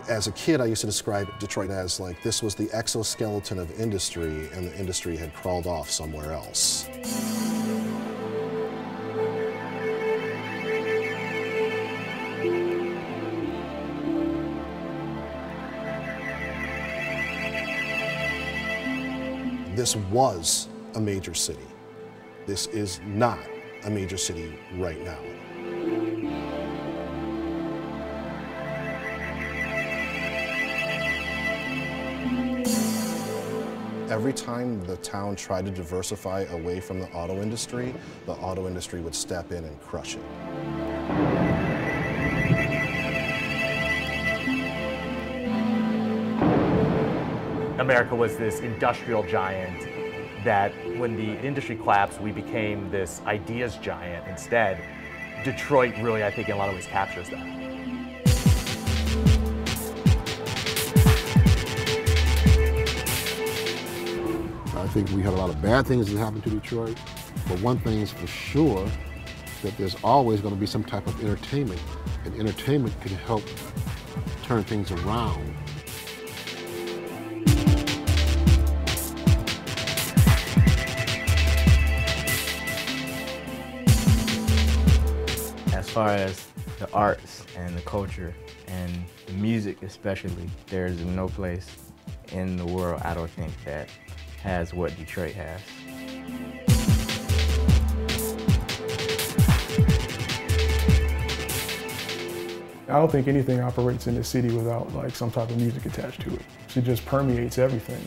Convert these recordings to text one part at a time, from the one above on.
As a kid, I used to describe Detroit as like this was the exoskeleton of industry, and the industry had crawled off somewhere else. This was a major city. This is not a major city right now. Every time the town tried to diversify away from the auto industry would step in and crush it. America was this industrial giant that when the industry collapsed, we became this ideas giant instead. Detroit really, I think, in a lot of ways captures that. I think we had a lot of bad things that happened to Detroit, but one thing is for sure, that there's always going to be some type of entertainment, and entertainment can help turn things around. As far as the arts and the culture and the music especially, there's no place in the world, I don't think, that has what Detroit has. I don't think anything operates in the city without like some type of music attached to it. It just permeates everything.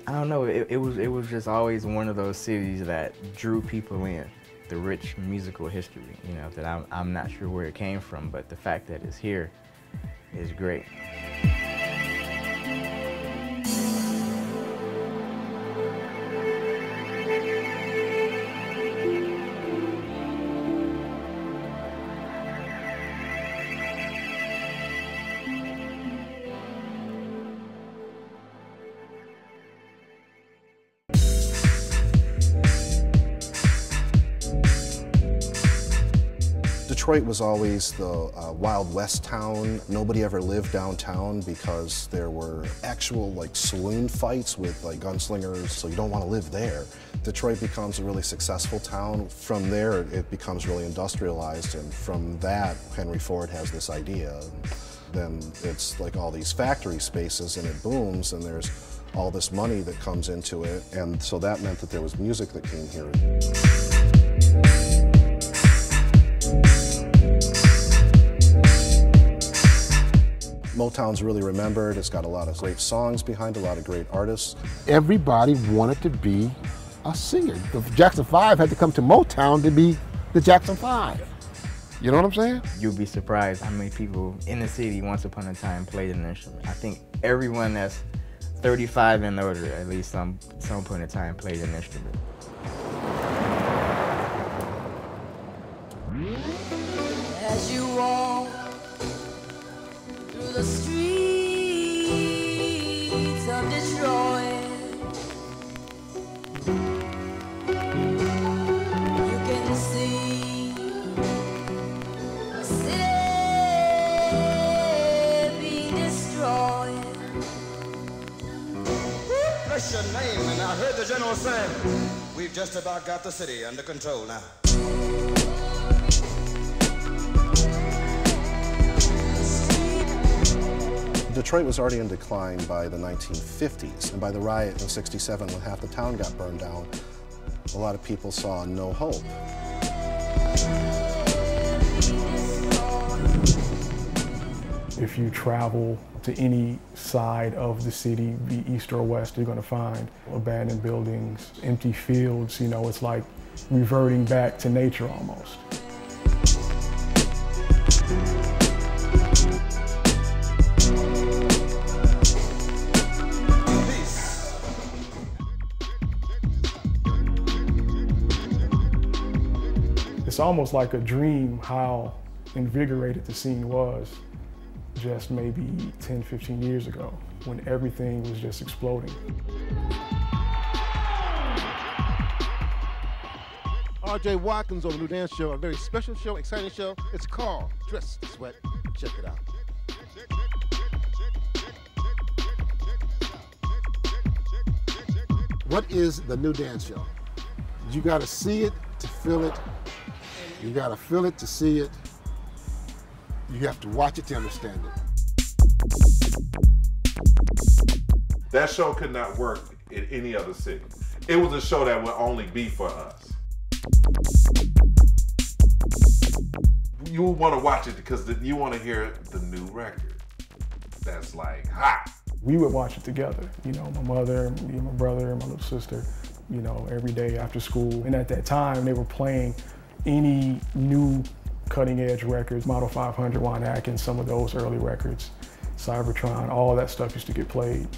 I don't know, it was just always one of those cities that drew people in. The rich musical history, you know, that I'm not sure where it came from, but the fact that it's here is great. Detroit was always the Wild West town. Nobody ever lived downtown because there were actual like saloon fights with like gunslingers, so you don't want to live there. Detroit becomes a really successful town. From there, it becomes really industrialized, and from that, Henry Ford has this idea. Then it's like all these factory spaces, and it booms, and there's all this money that comes into it, and so that meant that there was music that came here. Motown's really remembered. It's got a lot of great songs behind, a lot of great artists. Everybody wanted to be a singer. The Jackson 5 had to come to Motown to be the Jackson 5. You know what I'm saying? You'll be surprised how many people in the city once upon a time played an instrument. I think everyone that's 35 and older, at least some point in time, played an instrument. As you walk through the streets of Detroit, you can see the city being destroyed. Bless your name, and I heard the general say, we've just about got the city under control now. Detroit was already in decline by the 1950s, and by the riot in '67, when half the town got burned down, a lot of people saw no hope. If you travel to any side of the city, be east or west, you're going to find abandoned buildings, empty fields. You know, it's like reverting back to nature almost. It's almost like a dream how invigorated the scene was just maybe 10, 15 years ago when everything was just exploding. R.J. Watkins on the New Dance Show, a very special show, exciting show. It's called Dress to Sweat. Check it out. What is the New Dance Show? You got to see it to feel it. You got to feel it to see it. You have to watch it to understand it. That show could not work in any other city. It was a show that would only be for us. You want to watch it because you want to hear the new record. That's like hot. We would watch it together. You know, my mother, me, my brother, my little sister, you know, every day after school. And at that time, they were playing any new cutting edge records, Model 500, Juan Atkins, some of those early records, Cybertron, all of that stuff used to get played.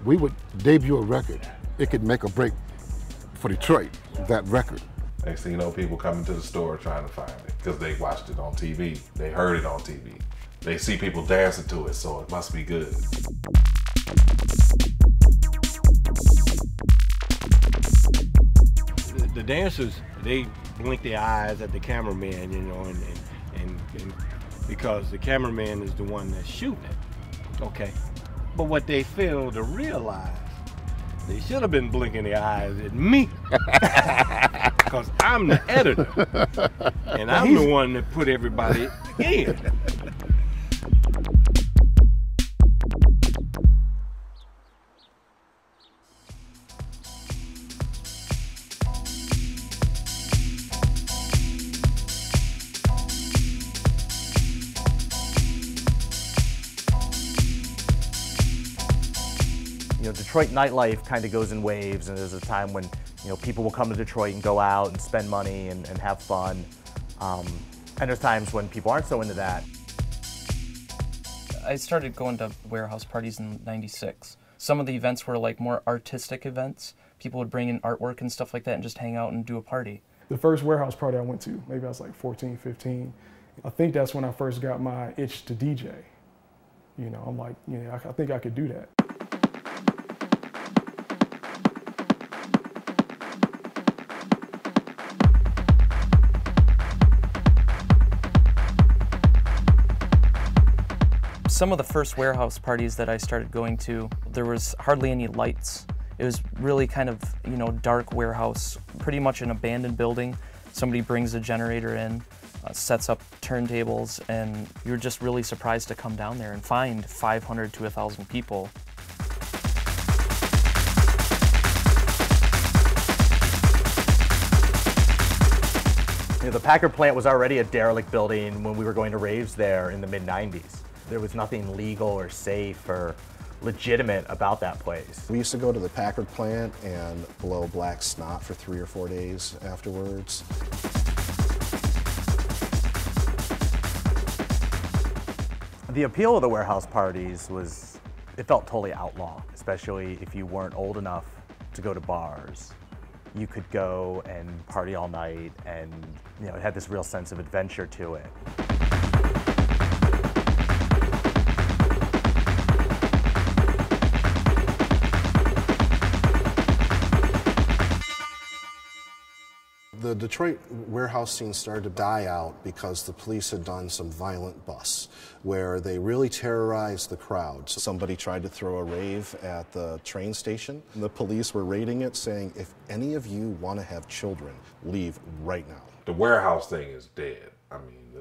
We would debut a record. It could make or break for Detroit, that record. Next thing you know, people coming to the store trying to find it because they watched it on TV. They heard it on TV. They see people dancing to it, so it must be good. The dancers, they blink their eyes at the cameraman, you know, and because the cameraman is the one that's shooting it, okay? But what they fail to realize, they should have been blinking their eyes at me. Because I'm the editor. And I'm the one that put everybody in. You know, Detroit nightlife kind of goes in waves, and there's a time when, you know, people will come to Detroit and go out and spend money and have fun. And there's times when people aren't so into that. I started going to warehouse parties in '96. Some of the events were like more artistic events. People would bring in artwork and stuff like that and just hang out and do a party. The first warehouse party I went to, maybe I was like 14, 15. I think that's when I first got my itch to DJ. You know, I'm like, you know, I think I could do that. Some of the first warehouse parties that I started going to, there was hardly any lights. It was really kind of, you know, dark warehouse, pretty much an abandoned building. Somebody brings a generator in, sets up turntables, and you're just really surprised to come down there and find 500 to 1,000 people. You know, the Packard plant was already a derelict building when we were going to raves there in the mid-90s. There was nothing legal or safe or legitimate about that place. We used to go to the Packard plant and blow black snot for 3 or 4 days afterwards. The appeal of the warehouse parties was, it felt totally outlaw, especially if you weren't old enough to go to bars. You could go and party all night, and you know, it had this real sense of adventure to it. The Detroit warehouse scene started to die out because the police had done some violent busts where they really terrorized the crowd. So somebody tried to throw a rave at the train station. The police were raiding it, saying, if any of you want to have children, leave right now. The warehouse thing is dead. I mean,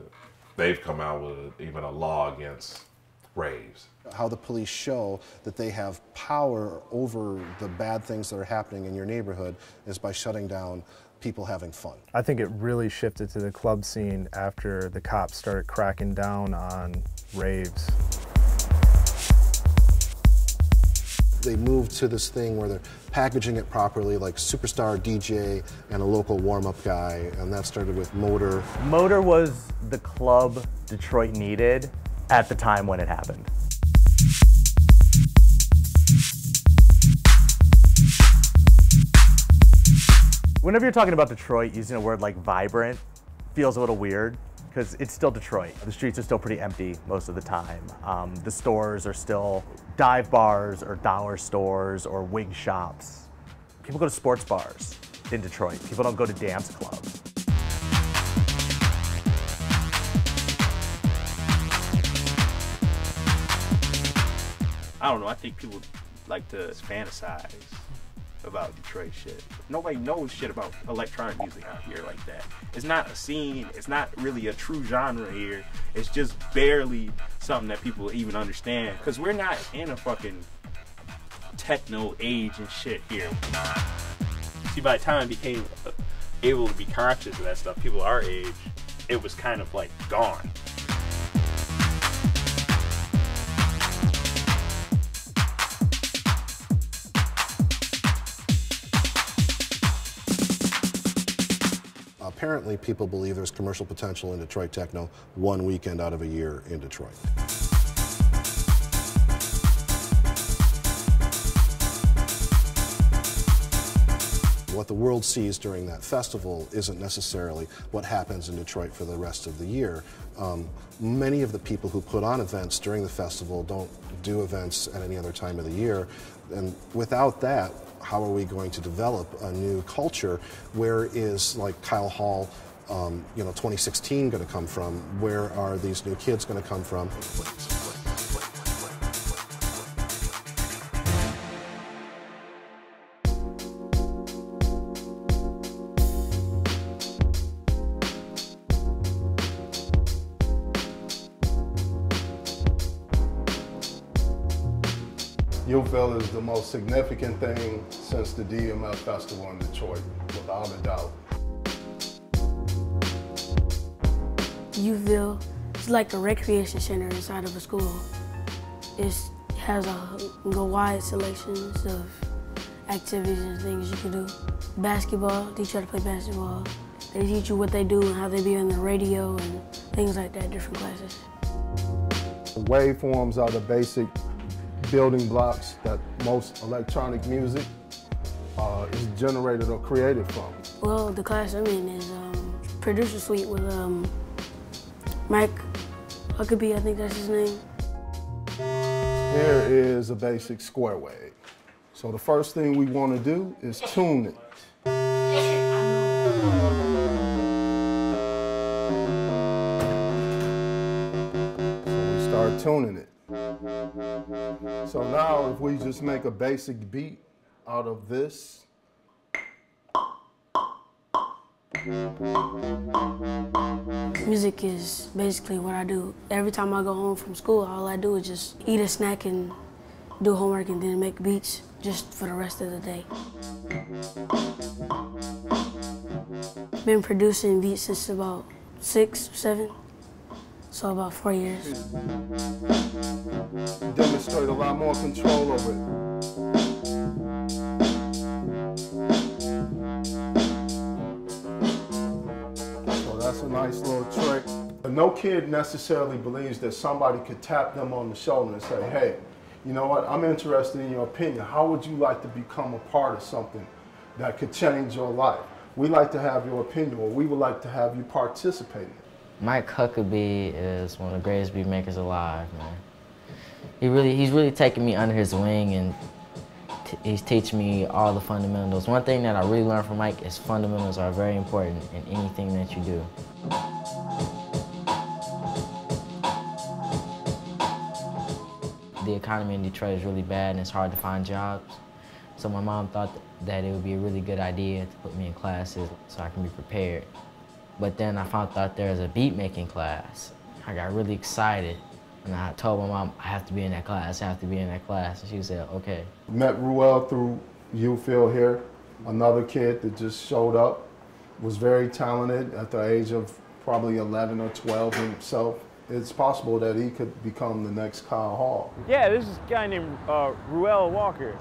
they've come out with even a law against raves. How the police show that they have power over the bad things that are happening in your neighborhood is by shutting down people having fun. I think it really shifted to the club scene after the cops started cracking down on raves. They moved to this thing where they're packaging it properly, like superstar DJ and a local warm-up guy, and that started with Motor. Motor was the club Detroit needed at the time when it happened. Whenever you're talking about Detroit, using a word like vibrant feels a little weird. because it's still Detroit. The streets are still pretty empty most of the time. The stores are still dive bars or dollar stores or wig shops. People go to sports bars in Detroit. People don't go to dance clubs. I don't know, I think people like to fantasize about Detroit shit. Nobody knows shit about electronic music out here like that. It's not a scene, it's not really a true genre here. It's just barely something that people even understand. Cause we're not in a fucking techno age and shit here. See, by the time I became able to be conscious of that stuff, people our age, it was kind of like gone. Apparently, people believe there's commercial potential in Detroit techno one weekend out of a year in Detroit. What the world sees during that festival isn't necessarily what happens in Detroit for the rest of the year. Many of the people who put on events during the festival don't do events at any other time of the year, and without that, how are we going to develop a new culture? Where is, like, Kyle Hall, 2016 going to come from? Where are these new kids going to come from? UFIL is the most significant thing since the DMF Festival in Detroit, without a doubt. UFIL is like a recreation center inside of a school. It has a wide selections of activities and things you can do. Basketball, teach you how to play basketball. They teach you what they do and how they be on the radio and things like that, different classes. The waveforms are the basic building blocks that most electronic music is generated or created from. Well, the class I'm in is Producer Suite with Mike Huckabee, I think that's his name. Here is a basic square wave. So the first thing we want to do is tune it. So we start tuning it. So now if we just make a basic beat out of this, music is basically what I do. Every time I go home from school, all I do is just eat a snack and do homework and then make beats just for the rest of the day. Been producing beats since about 6 or 7, so about 4 years. Demonstrate a lot more control over it. So that's a nice little trick. No kid necessarily believes that somebody could tap them on the shoulder and say, hey, you know what, I'm interested in your opinion. How would you like to become a part of something that could change your life? We like to have your opinion, or we would like to have you participate in it. Mike Huckabee is one of the greatest beat makers alive, man. He's really taking me under his wing, and he's teaching me all the fundamentals. One thing that I really learned from Mike is fundamentals are very important in anything that you do. The economy in Detroit is really bad and it's hard to find jobs. So my mom thought that it would be a really good idea to put me in classes so I can be prepared. But then I found out there was a beat making class. I got really excited and I told my mom, I have to be in that class, I have to be in that class. And she said, okay. Met Ruel through UFIL here, another kid that just showed up, was very talented at the age of probably 11 or 12 himself. It's possible that he could become the next Kyle Hall. Yeah, this is a guy named Ruel Walker.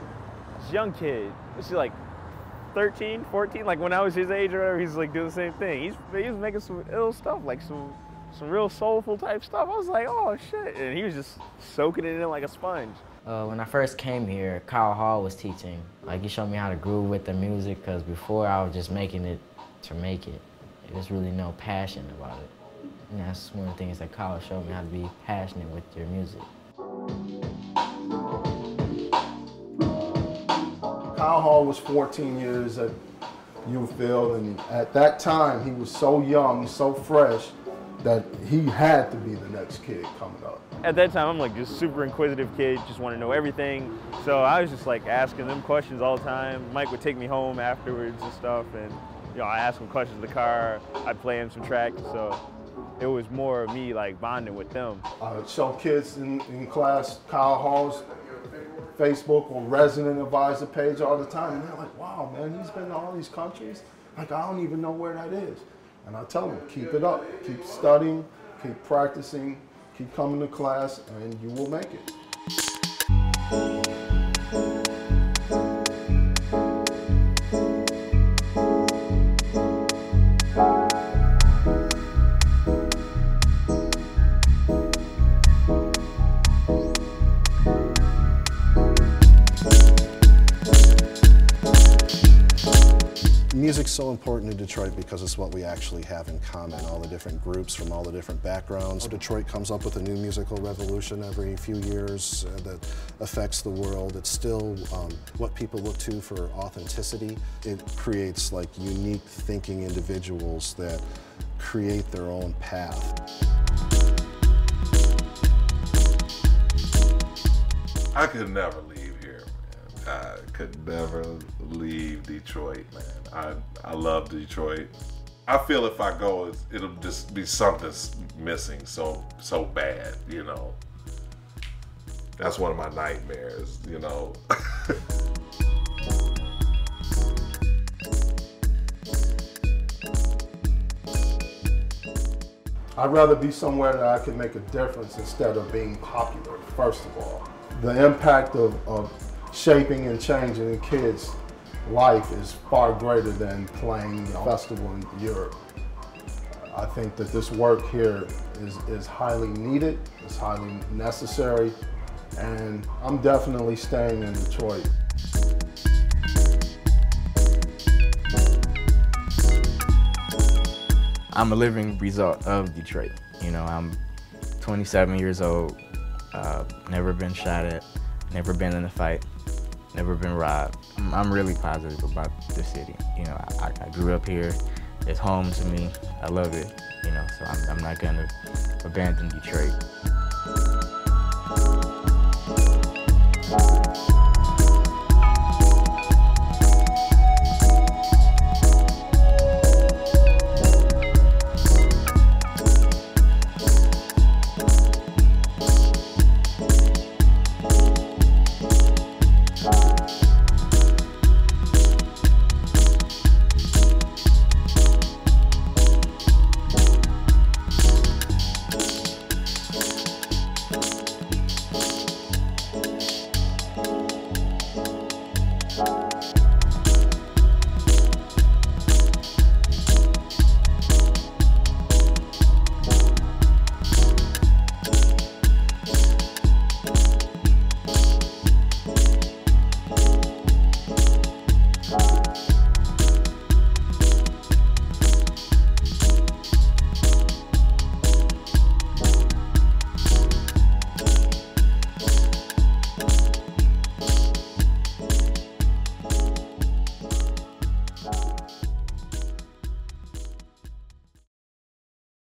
This young kid. This is like 13, 14, like when I was his age or whatever, he's like doing the same thing. He was making some ill stuff, like some real soulful type stuff. I was like, oh shit. And he was just soaking it in like a sponge. When I first came here, Kyle Hall was teaching. Like, he showed me how to groove with the music, because before I was just making it to make it. There's really no passion about it. And that's one of the things that college showed me, how to be passionate with your music. Kyle Hall was 14 years at U-Field, and at that time he was so young, so fresh, that he had to be the next kid coming up. At that time, I'm like just super inquisitive kid, just want to know everything. So I was just like asking them questions all the time. Mike would take me home afterwards and stuff, and I asked him questions in the car. I'd play him some tracks, so it was more of me like bonding with them. I would show kids in class Kyle Hall's Facebook or resident advisor page all the time, and they're like, wow, man, he's been to all these countries? Like, I don't even know where that is. And I tell them, keep it up, keep studying, keep practicing, keep coming to class, and you will make it. Music's so important in Detroit because it's what we actually have in common, all the different groups from all the different backgrounds. Detroit comes up with a new musical revolution every few years that affects the world. It's still what people look to for authenticity. It creates like unique thinking individuals that create their own path. I could never leave here, man. I could never leave Detroit, man. I love Detroit. I feel if I go, it'll just be something's missing so bad, you know. That's one of my nightmares, you know. I'd rather be somewhere that I can make a difference instead of being popular, first of all. The impact of shaping and changing a kid's life is far greater than playing a festival in Europe. I think that this work here is highly needed, it's highly necessary, and I'm definitely staying in Detroit. I'm a living result of Detroit. I'm 27 years old, never been shot at, never been in a fight, never been robbed. I'm really positive about the city. I grew up here. It's home to me. I love it. So I'm not gonna abandon Detroit.